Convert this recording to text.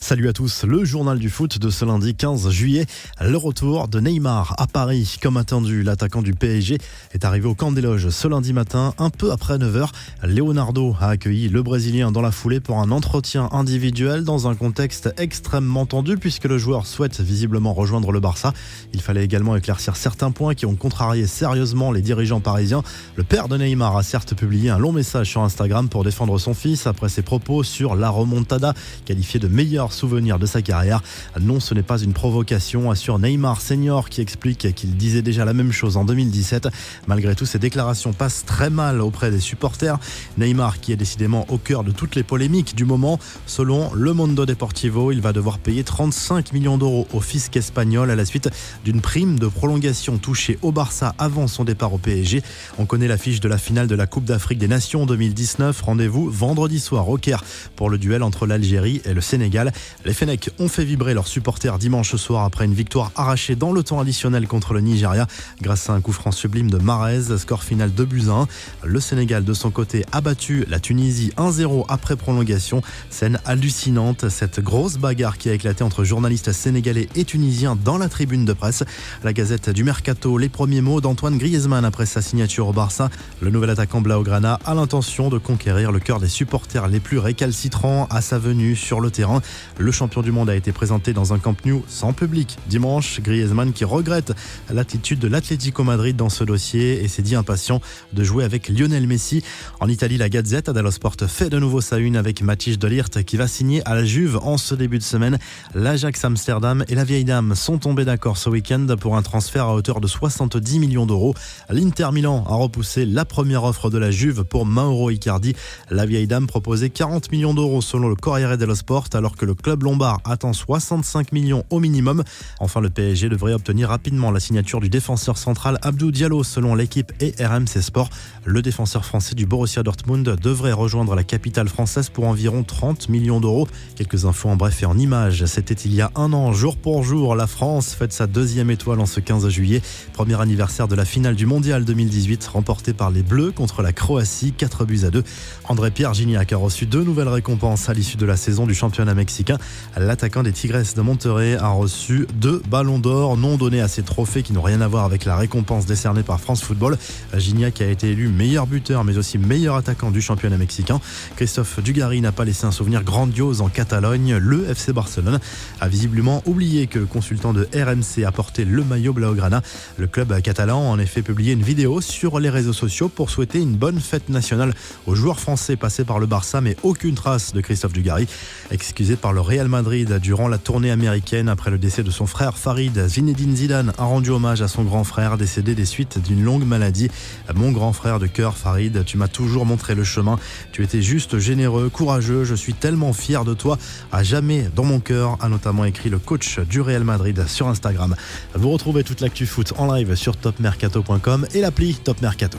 Salut à tous, le journal du foot de ce lundi 15 juillet. Le retour de Neymar à Paris. Comme attendu, l'attaquant du PSG est arrivé au camp des loges ce lundi matin, un peu après 9h. Leonardo a accueilli le Brésilien dans la foulée pour un entretien individuel dans un contexte extrêmement tendu puisque le joueur souhaite visiblement rejoindre le Barça. Il fallait également éclaircir certains points qui ont contrarié sérieusement les dirigeants parisiens. Le père de Neymar a certes publié un long message sur Instagram pour défendre son fils après ses propos sur la remontada, qualifié de meilleur souvenir de sa carrière. Non, ce n'est pas une provocation, assure Neymar Senior, qui explique qu'il disait déjà la même chose en 2017. Malgré tout, ses déclarations passent très mal auprès des supporters. Neymar, qui est décidément au cœur de toutes les polémiques du moment, selon Le Mundo Deportivo, il va devoir payer 35 millions d'euros au fisc espagnol à la suite d'une prime de prolongation touchée au Barça avant son départ au PSG. On connaît l'affiche de la finale de la Coupe d'Afrique des Nations 2019. Rendez-vous vendredi soir au Caire pour le duel entre l'Algérie et le Sénégal. Les Fennecs ont fait vibrer leurs supporters dimanche soir après une victoire arrachée dans le temps additionnel contre le Nigeria grâce à un coup franc sublime de Mahrez, score final 2-1. Le Sénégal de son côté a battu la Tunisie 1-0 après prolongation. Scène hallucinante, cette grosse bagarre qui a éclaté entre journalistes sénégalais et tunisiens dans la tribune de presse. La Gazette du Mercato, les premiers mots d'Antoine Griezmann après sa signature au Barça. Le nouvel attaquant blaugrana a l'intention de conquérir le cœur des supporters les plus récalcitrants à sa venue sur le terrain. Le champion du monde a été présenté dans un Camp Nou sans public dimanche. Griezmann qui regrette l'attitude de l'Atlético Madrid dans ce dossier et s'est dit impatient de jouer avec Lionel Messi. En Italie, la Gazette dello Sport fait de nouveau sa une avec Matthijs de Ligt qui va signer à la Juve en ce début de semaine. L'Ajax Amsterdam et la Vieille Dame sont tombés d'accord ce week-end pour un transfert à hauteur de 70 millions d'euros. L'Inter Milan a repoussé la première offre de la Juve pour Mauro Icardi. La Vieille Dame proposait 40 millions d'euros selon le Corriere dello Sport alors que le club lombard attend 65 millions au minimum. Enfin, le PSG devrait obtenir rapidement la signature du défenseur central Abdou Diallo selon l'équipe et RMC Sport. Le défenseur français du Borussia Dortmund devrait rejoindre la capitale française pour environ 30 millions d'euros. Quelques infos en bref et en images. C'était il y a un an, jour pour jour, la France fête sa deuxième étoile en ce 15 juillet. Premier anniversaire de la finale du Mondial 2018 remportée par les Bleus contre la Croatie, 4-2. André-Pierre Gignac a reçu 2 nouvelles récompenses à l'issue de la saison du championnat mexicain. L'attaquant des Tigres de Monterrey a reçu 2 ballons d'or non donnés à ces trophées qui n'ont rien à voir avec la récompense décernée par France Football. Gignac a été élu meilleur buteur mais aussi meilleur attaquant du championnat mexicain. Christophe Dugarry n'a pas laissé un souvenir grandiose en Catalogne. Le FC Barcelone a visiblement oublié que le consultant de RMC a porté le maillot blaugrana. Le club catalan a en effet publié une vidéo sur les réseaux sociaux pour souhaiter une bonne fête nationale aux joueurs français passés par le Barça, mais aucune trace de Christophe Dugarry. Excusé par le Real Madrid durant la tournée américaine après le décès de son frère Farid, Zinedine Zidane a rendu hommage à son grand frère décédé des suites d'une longue maladie. Mon grand frère de cœur Farid, tu m'as toujours montré le chemin. Tu étais juste généreux, courageux. Je suis tellement fier de toi. À jamais dans mon cœur, a notamment écrit le coach du Real Madrid sur Instagram. Vous retrouvez toute l'actu foot en live sur topmercato.com et l'appli Top Mercato.